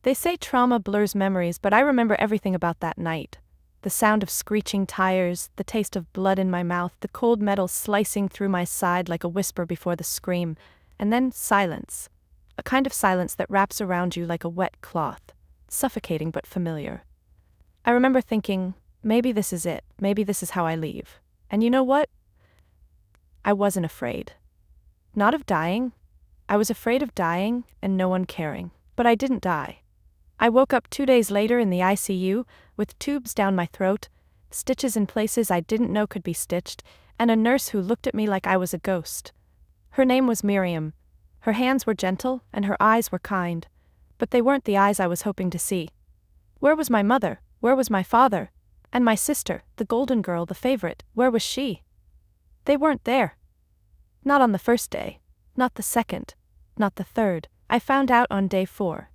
They say trauma blurs memories, but I remember everything about that night. The sound of screeching tires, the taste of blood in my mouth, the cold metal slicing through my side like a whisper before the scream, and then silence. A kind of silence that wraps around you like a wet cloth, suffocating but familiar. I remember thinking, maybe this is it, maybe this is how I leave. And you know what? I wasn't afraid. Not of dying. I was afraid of dying and no one caring. But I didn't die. I woke up 2 days later in the ICU, with tubes down my throat, stitches in places I didn't know could be stitched, and a nurse who looked at me like I was a ghost. Her name was Miriam. Her hands were gentle, and her eyes were kind. But they weren't the eyes I was hoping to see. Where was my mother? Where was my father? And my sister, the golden girl, the favorite, where was she? They weren't there. Not on the first day. Not the second. Not the third. I found out on day 4.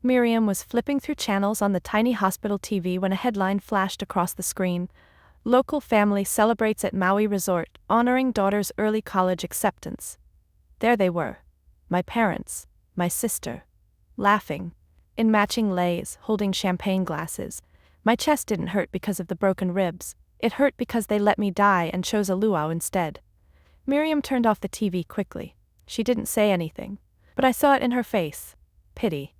Miriam was flipping through channels on the tiny hospital TV when a headline flashed across the screen. Local family celebrates at Maui Resort, honoring daughter's early college acceptance. There they were. My parents, my sister, laughing, in matching leis, holding champagne glasses. My chest didn't hurt because of the broken ribs. It hurt because they let me die and chose a luau instead. Miriam turned off the TV quickly. She didn't say anything, but I saw it in her face. Pity.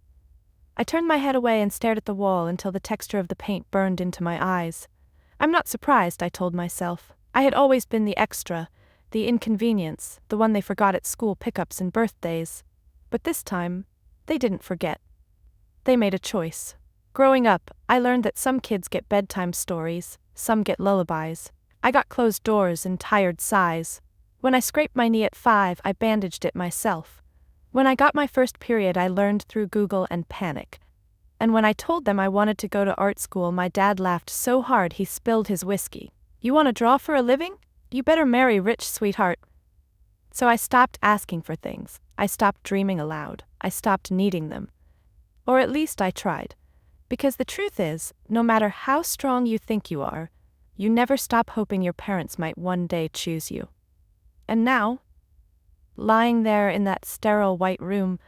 I turned my head away and stared at the wall until the texture of the paint burned into my eyes. I'm not surprised, I told myself. I had always been the extra, the inconvenience, the one they forgot at school pickups and birthdays. But this time, they didn't forget. They made a choice. Growing up, I learned that some kids get bedtime stories, some get lullabies. I got closed doors and tired sighs. When I scraped my knee at 5, I bandaged it myself. When I got my first period, I learned through Google and panic. And when I told them I wanted to go to art school, my dad laughed so hard he spilled his whiskey. You want to draw for a living? You better marry rich, sweetheart. So I stopped asking for things. I stopped dreaming aloud. I stopped needing them. Or at least I tried. Because the truth is, no matter how strong you think you are, you never stop hoping your parents might one day choose you. And now, lying there in that sterile white room,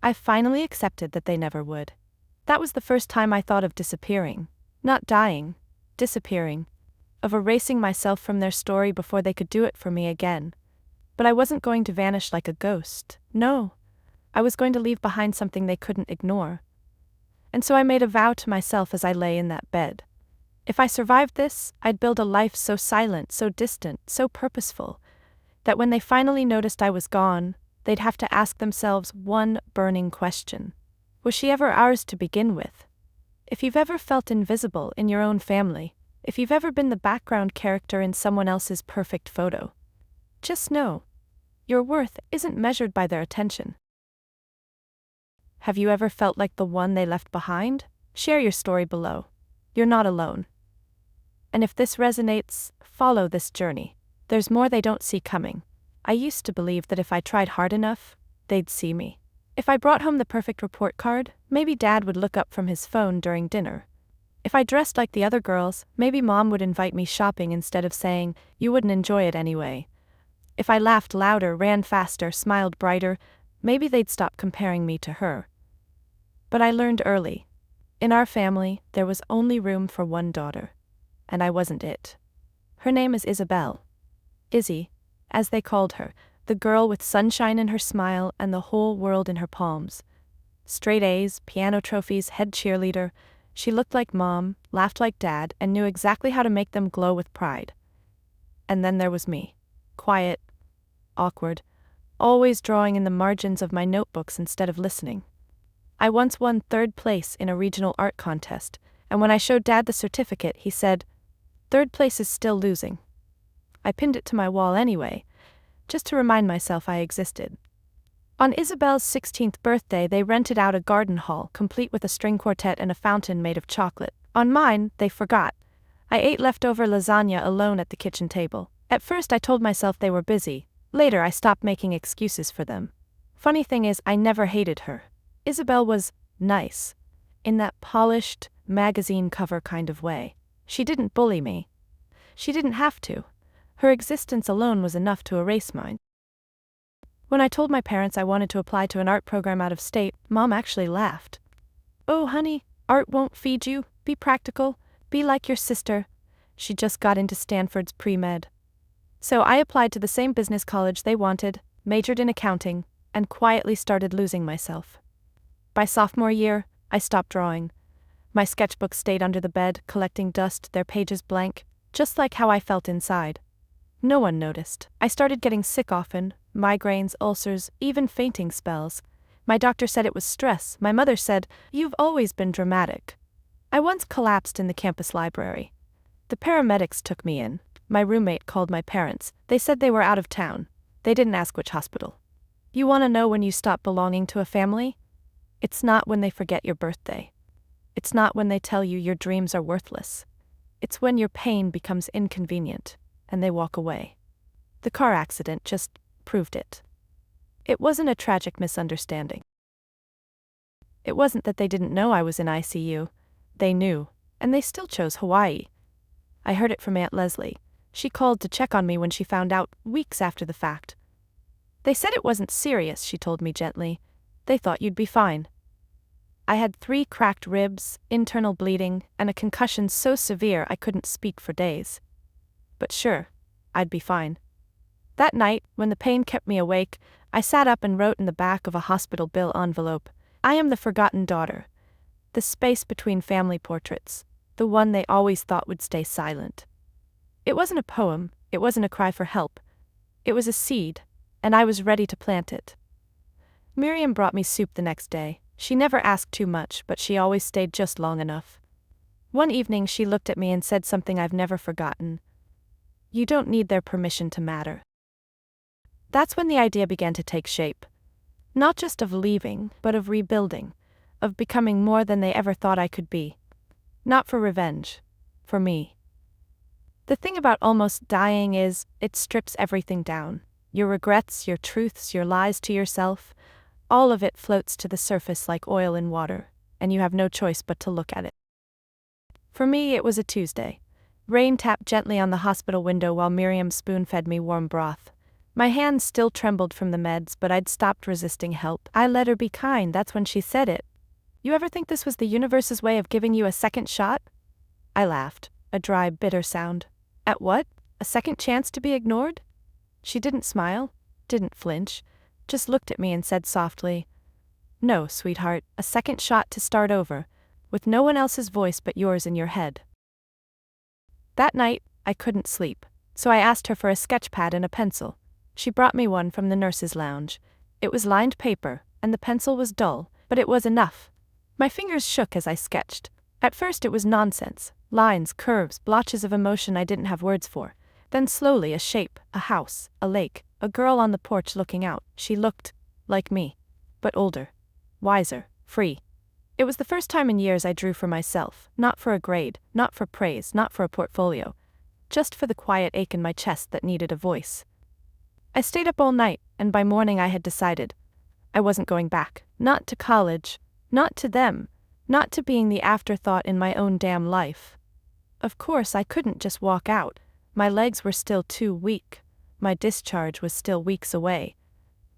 I finally accepted that they never would. That was the first time I thought of disappearing. Not dying, disappearing. Of erasing myself from their story before they could do it for me again. But I wasn't going to vanish like a ghost. No. I was going to leave behind something they couldn't ignore. And so I made a vow to myself as I lay in that bed. If I survived this, I'd build a life so silent, so distant, so purposeful, that when they finally noticed I was gone, they'd have to ask themselves one burning question. Was she ever ours to begin with? If you've ever felt invisible in your own family, if you've ever been the background character in someone else's perfect photo, just know, your worth isn't measured by their attention. Have you ever felt like the one they left behind? Share your story below. You're not alone. And if this resonates, follow this journey. There's more they don't see coming. I used to believe that if I tried hard enough, they'd see me. If I brought home the perfect report card, maybe Dad would look up from his phone during dinner. If I dressed like the other girls, maybe Mom would invite me shopping instead of saying, "You wouldn't enjoy it anyway." If I laughed louder, ran faster, smiled brighter, maybe they'd stop comparing me to her. But I learned early. In our family, there was only room for one daughter. And I wasn't it. Her name is Isabel. Izzy, as they called her, the girl with sunshine in her smile and the whole world in her palms. Straight A's, piano trophies, head cheerleader. She looked like Mom, laughed like Dad, and knew exactly how to make them glow with pride. And then there was me. Quiet, awkward, always drawing in the margins of my notebooks instead of listening. I once won 3rd place in a regional art contest, and when I showed Dad the certificate, he said, "3rd place is still losing." I pinned it to my wall anyway, just to remind myself I existed. On Isabel's 16th birthday, they rented out a garden hall, complete with a string quartet and a fountain made of chocolate. On mine, they forgot. I ate leftover lasagna alone at the kitchen table. At first I told myself they were busy. Later I stopped making excuses for them. Funny thing is, I never hated her. Isabel was nice, in that polished, magazine cover kind of way. She didn't bully me. She didn't have to. Her existence alone was enough to erase mine. When I told my parents I wanted to apply to an art program out of state, Mom actually laughed. "Oh, honey, art won't feed you. Be practical. Be like your sister." She just got into Stanford's pre-med. So I applied to the same business college they wanted, majored in accounting, and quietly started losing myself. By sophomore year, I stopped drawing. My sketchbooks stayed under the bed, collecting dust, their pages blank, just like how I felt inside. No one noticed. I started getting sick often, migraines, ulcers, even fainting spells. My doctor said it was stress. My mother said, "You've always been dramatic." I once collapsed in the campus library. The paramedics took me in. My roommate called my parents. They said they were out of town. They didn't ask which hospital. You want to know when you stop belonging to a family? It's not when they forget your birthday. It's not when they tell you your dreams are worthless. It's when your pain becomes inconvenient, and they walk away. The car accident just proved it. It wasn't a tragic misunderstanding. It wasn't that they didn't know I was in ICU. They knew, and they still chose Hawaii. I heard it from Aunt Leslie. She called to check on me when she found out, weeks after the fact. "They said it wasn't serious," she told me gently. "They thought you'd be fine." I had 3 cracked ribs, internal bleeding, and a concussion so severe I couldn't speak for days. But sure, I'd be fine. That night, when the pain kept me awake, I sat up and wrote in the back of a hospital bill envelope, "I am the forgotten daughter." The space between family portraits, the one they always thought would stay silent. It wasn't a poem, it wasn't a cry for help. It was a seed, and I was ready to plant it. Miriam brought me soup the next day. She never asked too much, but she always stayed just long enough. One evening she looked at me and said something I've never forgotten. "You don't need their permission to matter." That's when the idea began to take shape. Not just of leaving, but of rebuilding, of becoming more than they ever thought I could be. Not for revenge, for me. The thing about almost dying is, it strips everything down. Your regrets, your truths, your lies to yourself, all of it floats to the surface like oil in water, and you have no choice but to look at it. For me, it was a Tuesday. Rain tapped gently on the hospital window while Miriam spoon-fed me warm broth. My hands still trembled from the meds, but I'd stopped resisting help. I let her be kind, that's when she said it. "You ever think this was the universe's way of giving you a second shot?" I laughed, a dry, bitter sound. "At what? A second chance to be ignored?" She didn't smile, didn't flinch, just looked at me and said softly, "No, sweetheart, a second shot to start over, with no one else's voice but yours in your head." That night, I couldn't sleep, so I asked her for a sketch pad and a pencil. She brought me one from the nurse's lounge. It was lined paper, and the pencil was dull, but it was enough. My fingers shook as I sketched. At first it was nonsense, lines, curves, blotches of emotion I didn't have words for. Then slowly a shape, a house, a lake, a girl on the porch looking out. She looked like me, but older, wiser, free. It was the first time in years I drew for myself, not for a grade, not for praise, not for a portfolio, just for the quiet ache in my chest that needed a voice. I stayed up all night, and by morning I had decided. I wasn't going back, not to college, not to them, not to being the afterthought in my own damn life. Of course I couldn't just walk out. My legs were still too weak. My discharge was still weeks away.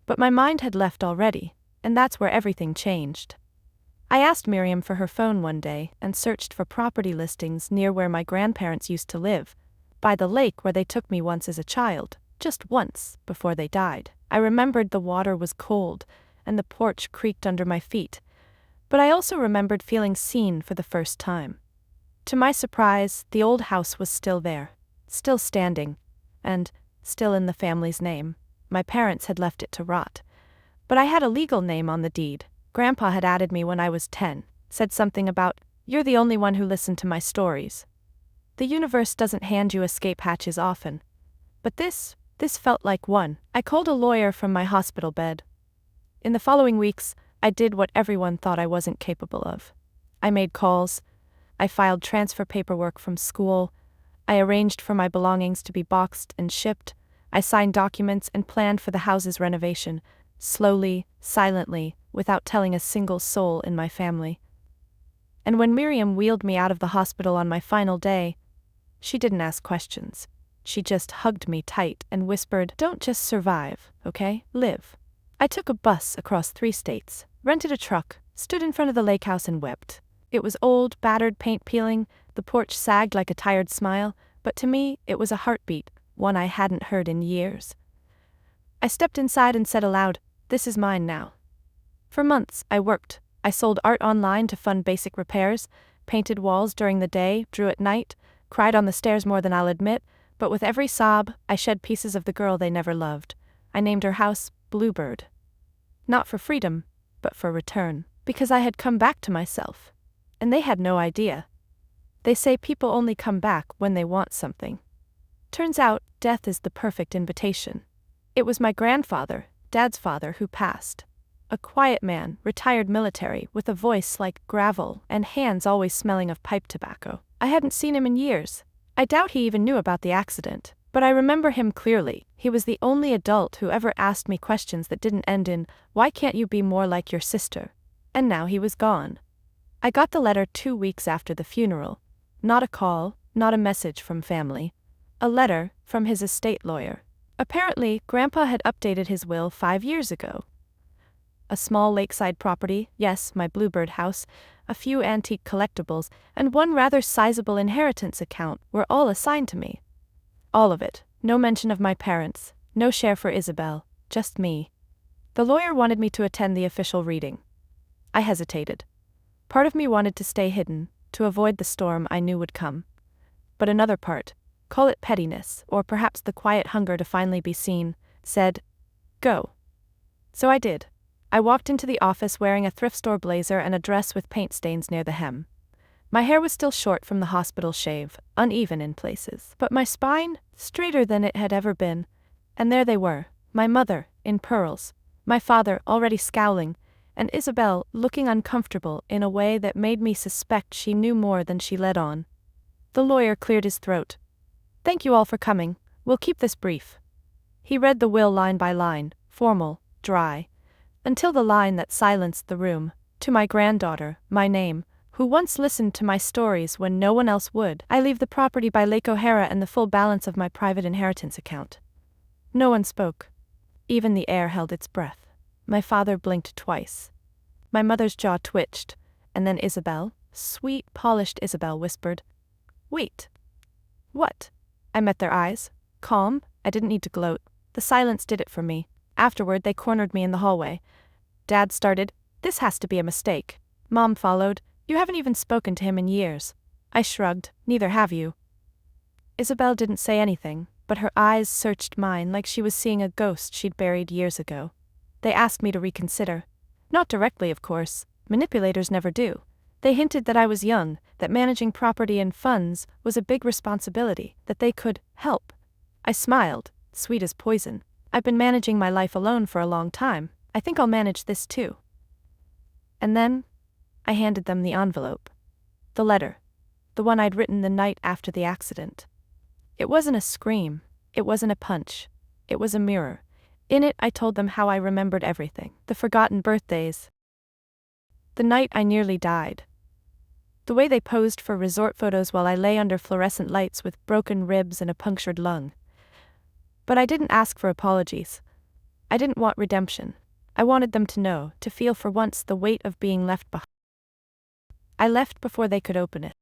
But my mind had left already, and that's where everything changed. I asked Miriam for her phone one day and searched for property listings near where my grandparents used to live, by the lake where they took me once as a child, just once, before they died. I remembered the water was cold, and the porch creaked under my feet, but I also remembered feeling seen for the first time. To my surprise, the old house was still there, still standing, and still in the family's name. My parents had left it to rot. But I had a legal name on the deed. Grandpa had added me when I was 10, said something about, "You're the only one who listened to my stories." The universe doesn't hand you escape hatches often. But this felt like one. I called a lawyer from my hospital bed. In the following weeks, I did what everyone thought I wasn't capable of. I made calls. I filed transfer paperwork from school. I arranged for my belongings to be boxed and shipped. I signed documents and planned for the house's renovation, slowly, silently, without telling a single soul in my family. And when Miriam wheeled me out of the hospital on my final day, she didn't ask questions. She just hugged me tight and whispered, "Don't just survive, okay? Live." I took a bus across 3 states, rented a truck, stood in front of the lake house and wept. It was old, battered, paint peeling, the porch sagged like a tired smile, but to me, it was a heartbeat, one I hadn't heard in years. I stepped inside and said aloud, "This is mine now." For months, I worked. I sold art online to fund basic repairs, painted walls during the day, drew at night, cried on the stairs more than I'll admit, but with every sob, I shed pieces of the girl they never loved. I named her house Bluebird. Not for freedom, but for return, because I had come back to myself. And they had no idea. They say people only come back when they want something. Turns out, death is the perfect invitation. It was my grandfather, Dad's father, who passed. A quiet man, retired military, with a voice like gravel and hands always smelling of pipe tobacco. I hadn't seen him in years. I doubt he even knew about the accident, but I remember him clearly. He was the only adult who ever asked me questions that didn't end in, "Why can't you be more like your sister?" And now he was gone. I got the letter 2 weeks after the funeral. Not a call, not a message from family. A letter from his estate lawyer. Apparently, Grandpa had updated his will 5 years ago. A small lakeside property, yes, my Bluebird house, a few antique collectibles, and one rather sizable inheritance account were all assigned to me. All of it, no mention of my parents, no share for Isabel, just me. The lawyer wanted me to attend the official reading. I hesitated. Part of me wanted to stay hidden, to avoid the storm I knew would come. But another part, call it pettiness, or perhaps the quiet hunger to finally be seen, said, "Go." So I did. I walked into the office wearing a thrift store blazer and a dress with paint stains near the hem. My hair was still short from the hospital shave, uneven in places, but my spine, straighter than it had ever been. And there they were, my mother, in pearls, my father, already scowling, and Isabel, looking uncomfortable in a way that made me suspect she knew more than she let on. The lawyer cleared his throat. "Thank you all for coming. We'll keep this brief." He read the will line by line, formal, dry, until the line that silenced the room. "To my granddaughter, my name, who once listened to my stories when no one else would, I leave the property by Lake O'Hara and the full balance of my private inheritance account." No one spoke. Even the air held its breath. My father blinked twice. My mother's jaw twitched, and then Isabel, sweet, polished Isabel, whispered, "Wait." "What?" I met their eyes. Calm, I didn't need to gloat. The silence did it for me. Afterward, they cornered me in the hallway. Dad started, "This has to be a mistake." Mom followed, "You haven't even spoken to him in years." I shrugged, "Neither have you." Isabel didn't say anything, but her eyes searched mine like she was seeing a ghost she'd buried years ago. They asked me to reconsider. Not directly, of course. Manipulators never do. They hinted that I was young, that managing property and funds was a big responsibility, that they could help. I smiled, sweet as poison. "I've been managing my life alone for a long time. I think I'll manage this too." And then, I handed them the envelope. The letter. The one I'd written the night after the accident. It wasn't a scream. It wasn't a punch. It was a mirror. In it, I told them how I remembered everything. The forgotten birthdays. The night I nearly died. The way they posed for resort photos while I lay under fluorescent lights with broken ribs and a punctured lung. But I didn't ask for apologies. I didn't want redemption. I wanted them to know, to feel for once the weight of being left behind. I left before they could open it.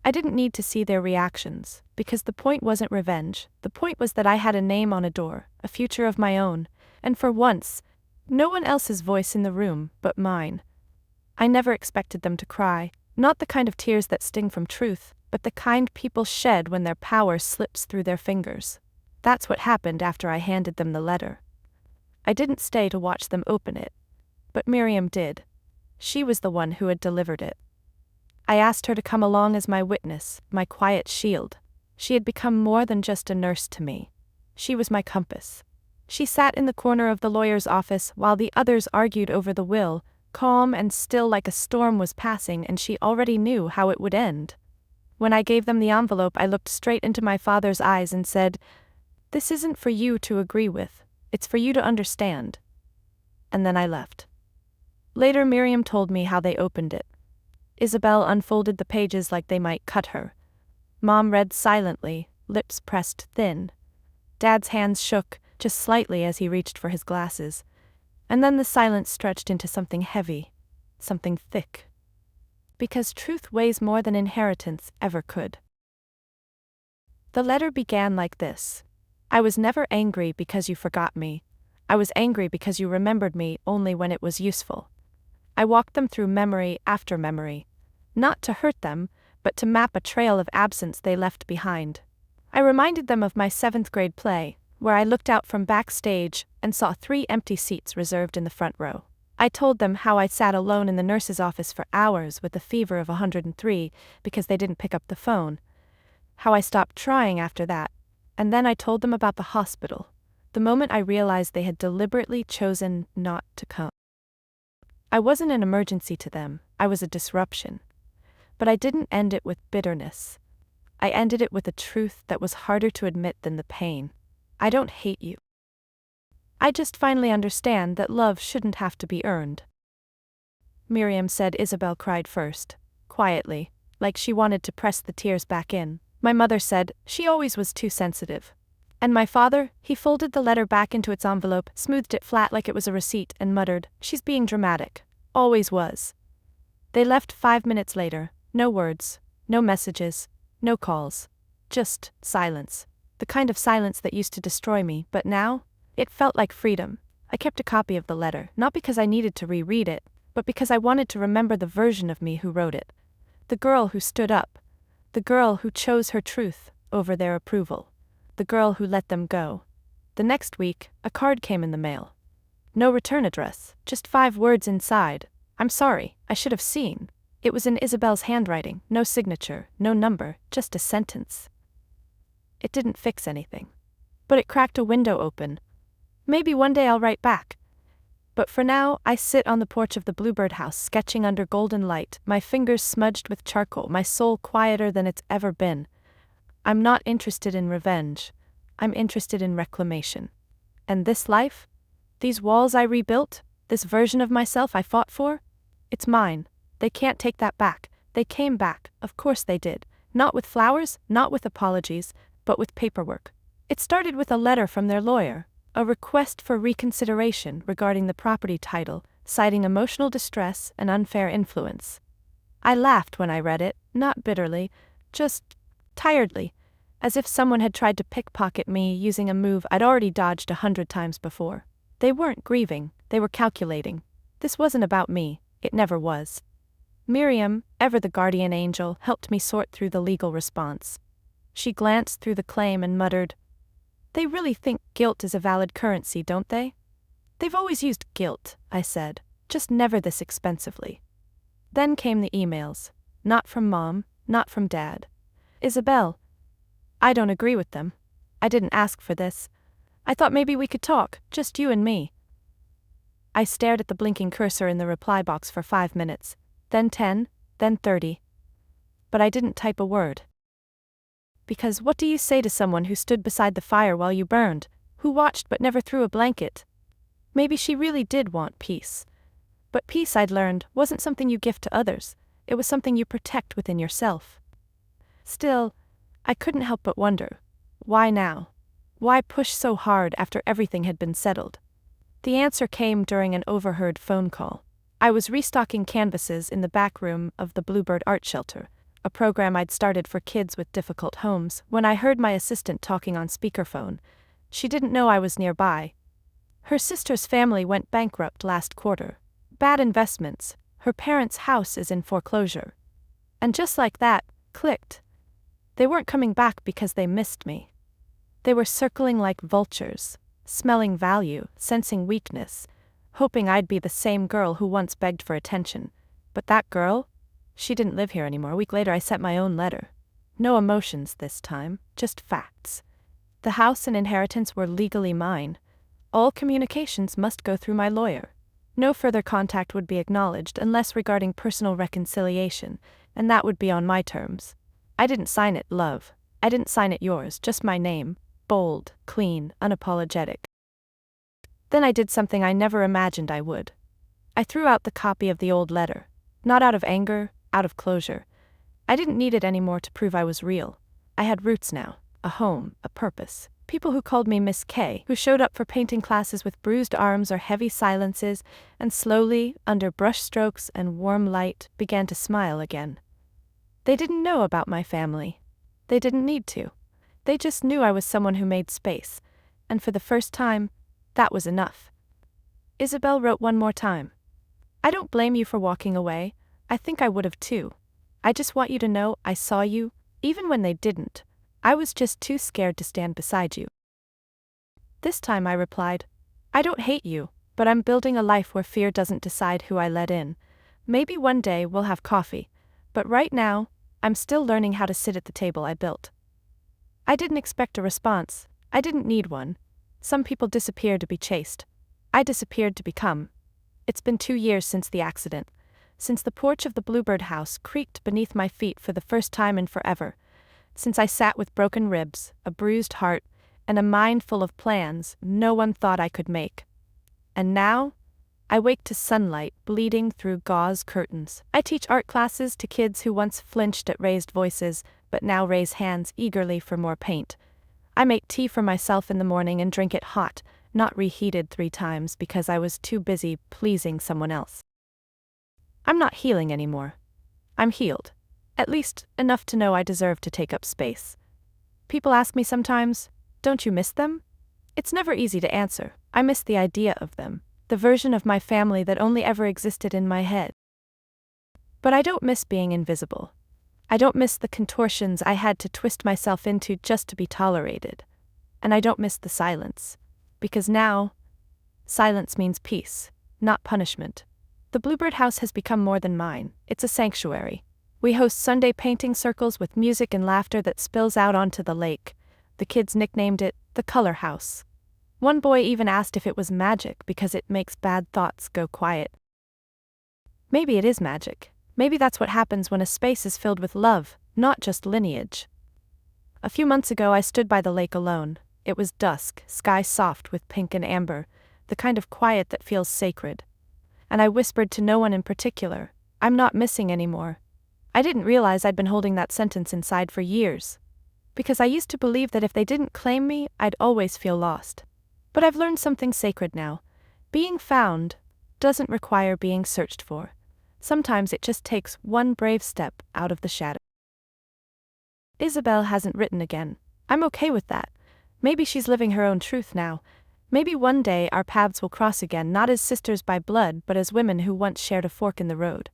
I didn't need to see their reactions, because the point wasn't revenge. The point was that I had a name on a door, a future of my own, and for once, no one else's voice in the room but mine. I never expected them to cry, not the kind of tears that sting from truth, but the kind people shed when their power slips through their fingers. That's what happened after I handed them the letter. I didn't stay to watch them open it, but Miriam did. She was the one who had delivered it. I asked her to come along as my witness, my quiet shield. She had become more than just a nurse to me. She was my compass. She sat in the corner of the lawyer's office while the others argued over the will, calm and still like a storm was passing, and she already knew how it would end. When I gave them the envelope, I looked straight into my father's eyes and said, "This isn't for you to agree with, it's for you to understand." And then I left. Later, Miriam told me how they opened it. Isabel unfolded the pages like they might cut her. Mom read silently, lips pressed thin. Dad's hands shook, just slightly as he reached for his glasses. And then the silence stretched into something heavy, something thick. Because truth weighs more than inheritance ever could. The letter began like this. I was never angry because you forgot me. I was angry because you remembered me only when it was useful. I walked them through memory after memory. Not to hurt them, but to map a trail of absence they left behind. I reminded them of my 7th grade play, where I looked out from backstage and saw 3 empty seats reserved in the front row. I told them how I sat alone in the nurse's office for hours with a fever of 103 because they didn't pick up the phone. How I stopped trying after that, and then I told them about the hospital, the moment I realized they had deliberately chosen not to come. I wasn't an emergency to them, I was a disruption. But I didn't end it with bitterness. I ended it with a truth that was harder to admit than the pain. I don't hate you. I just finally understand that love shouldn't have to be earned. Miriam said. Isabel cried first, quietly, like she wanted to press the tears back in. My mother said, she always was too sensitive. And my father, he folded the letter back into its envelope, smoothed it flat like it was a receipt, and muttered, she's being dramatic. Always was. They left 5 minutes later, no words, no messages, no calls. Just silence. The kind of silence that used to destroy me, but now, it felt like freedom. I kept a copy of the letter, not because I needed to reread it, but because I wanted to remember the version of me who wrote it. The girl who stood up. The girl who chose her truth over their approval. The girl who let them go. The next week, a card came in the mail. No return address, just 5 words inside. I'm sorry, I should have seen. It was in Isabel's handwriting, no signature, no number, just a sentence. It didn't fix anything. But it cracked a window open. Maybe one day I'll write back. But for now, I sit on the porch of the Bluebird house sketching under golden light, my fingers smudged with charcoal, my soul quieter than it's ever been. I'm not interested in revenge. I'm interested in reclamation. And this life? These walls I rebuilt? This version of myself I fought for? It's mine. They can't take that back. They came back, of course they did. Not with flowers, not with apologies, but with paperwork. It started with a letter from their lawyer, a request for reconsideration regarding the property title, citing emotional distress and unfair influence. I laughed when I read it, not bitterly, just tiredly, as if someone had tried to pickpocket me using a move I'd already dodged 100 times before. They weren't grieving, they were calculating. This wasn't about me, it never was. Miriam, ever the guardian angel, helped me sort through the legal response. She glanced through the claim and muttered, "They really think guilt is a valid currency, don't they?" "They've always used guilt," I said, "just never this expensively." Then came the emails. Not from Mom, not from Dad. "Isabel, I don't agree with them. I didn't ask for this. I thought maybe we could talk, just you and me." I stared at the blinking cursor in the reply box for 5 minutes, then 10, then 30. But I didn't type a word. Because what do you say to someone who stood beside the fire while you burned, who watched but never threw a blanket? Maybe she really did want peace. But peace, I'd learned, wasn't something you gift to others, it was something you protect within yourself. Still, I couldn't help but wonder, why now? Why push so hard after everything had been settled? The answer came during an overheard phone call. I was restocking canvases in the back room of the Bluebird Art Shelter, a program I'd started for kids with difficult homes, when I heard my assistant talking on speakerphone. She didn't know I was nearby. Her sister's family went bankrupt last quarter. Bad investments. Her parents' house is in foreclosure. And just like that, clicked. They weren't coming back because they missed me. They were circling like vultures, smelling value, sensing weakness, hoping I'd be the same girl who once begged for attention. But that girl? She didn't live here anymore. A week later I sent my own letter. No emotions this time, just facts. The house and inheritance were legally mine. All communications must go through my lawyer. No further contact would be acknowledged unless regarding personal reconciliation, and that would be on my terms. I didn't sign it, love. I didn't sign it yours, just my name. Bold, clean, unapologetic. Then I did something I never imagined I would. I threw out the copy of the old letter. Not out of anger, out of closure. I didn't need it anymore to prove I was real. I had roots now, a home, a purpose. People who called me Miss K, who showed up for painting classes with bruised arms or heavy silences, and slowly, under brushstrokes and warm light, began to smile again. They didn't know about my family. They didn't need to. They just knew I was someone who made space, and for the first time, that was enough. Isabel wrote one more time. I don't blame you for walking away. I think I would have too. I just want you to know I saw you, even when they didn't. I was just too scared to stand beside you. This time I replied, I don't hate you, but I'm building a life where fear doesn't decide who I let in. Maybe one day we'll have coffee, but right now, I'm still learning how to sit at the table I built. I didn't expect a response. I didn't need one. Some people disappear to be chased. I disappeared to become. It's been 2 years since the accident, since the porch of the Bluebird house creaked beneath my feet for the first time in forever, since I sat with broken ribs, a bruised heart, and a mind full of plans no one thought I could make. And now, I wake to sunlight bleeding through gauze curtains. I teach art classes to kids who once flinched at raised voices, but now raise hands eagerly for more paint. I make tea for myself in the morning and drink it hot, not reheated 3 times because I was too busy pleasing someone else. I'm not healing anymore. I'm healed. At least, enough to know I deserve to take up space. People ask me sometimes, don't you miss them? It's never easy to answer. I miss the idea of them, the version of my family that only ever existed in my head. But I don't miss being invisible. I don't miss the contortions I had to twist myself into just to be tolerated. And I don't miss the silence. Because now, silence means peace, not punishment. The Bluebird house has become more than mine. It's a sanctuary. We host Sunday painting circles with music and laughter that spills out onto the lake. The kids nicknamed it the Color House. One boy even asked if it was magic because it makes bad thoughts go quiet. Maybe it is magic. Maybe that's what happens when a space is filled with love, not just lineage. A few months ago I stood by the lake alone. It was dusk, sky soft with pink and amber, the kind of quiet that feels sacred. And I whispered to no one in particular, I'm not missing anymore. I didn't realize I'd been holding that sentence inside for years. Because I used to believe that if they didn't claim me, I'd always feel lost. But I've learned something sacred now. Being found doesn't require being searched for. Sometimes it just takes one brave step out of the shadow. Isabel hasn't written again. I'm okay with that. Maybe she's living her own truth now. Maybe one day our paths will cross again, not as sisters by blood, but as women who once shared a fork in the road.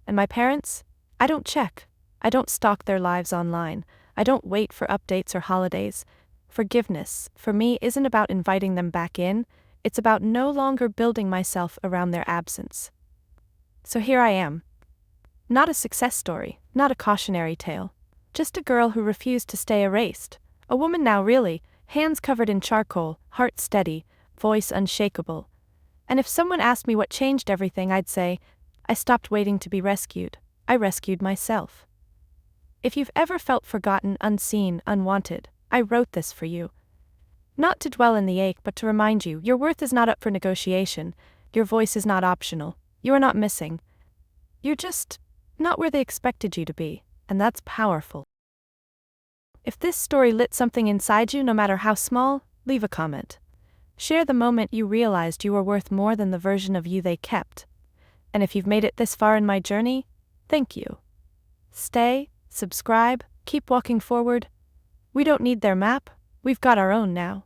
And my parents? I don't check. I don't stalk their lives online. I don't wait for updates or holidays. Forgiveness, for me, isn't about inviting them back in. It's about no longer building myself around their absence. So here I am. Not a success story, not a cautionary tale. Just a girl who refused to stay erased. A woman now, really, hands covered in charcoal, heart steady, voice unshakable. And if someone asked me what changed everything, I'd say, I stopped waiting to be rescued. I rescued myself. If you've ever felt forgotten, unseen, unwanted, I wrote this for you. Not to dwell in the ache, but to remind you, your worth is not up for negotiation. Your voice is not optional. You are not missing. You're just not where they expected you to be, and that's powerful. If this story lit something inside you, no matter how small, leave a comment. Share the moment you realized you were worth more than the version of you they kept. And if you've made it this far in my journey, thank you. Stay, subscribe, keep walking forward. We don't need their map, we've got our own now.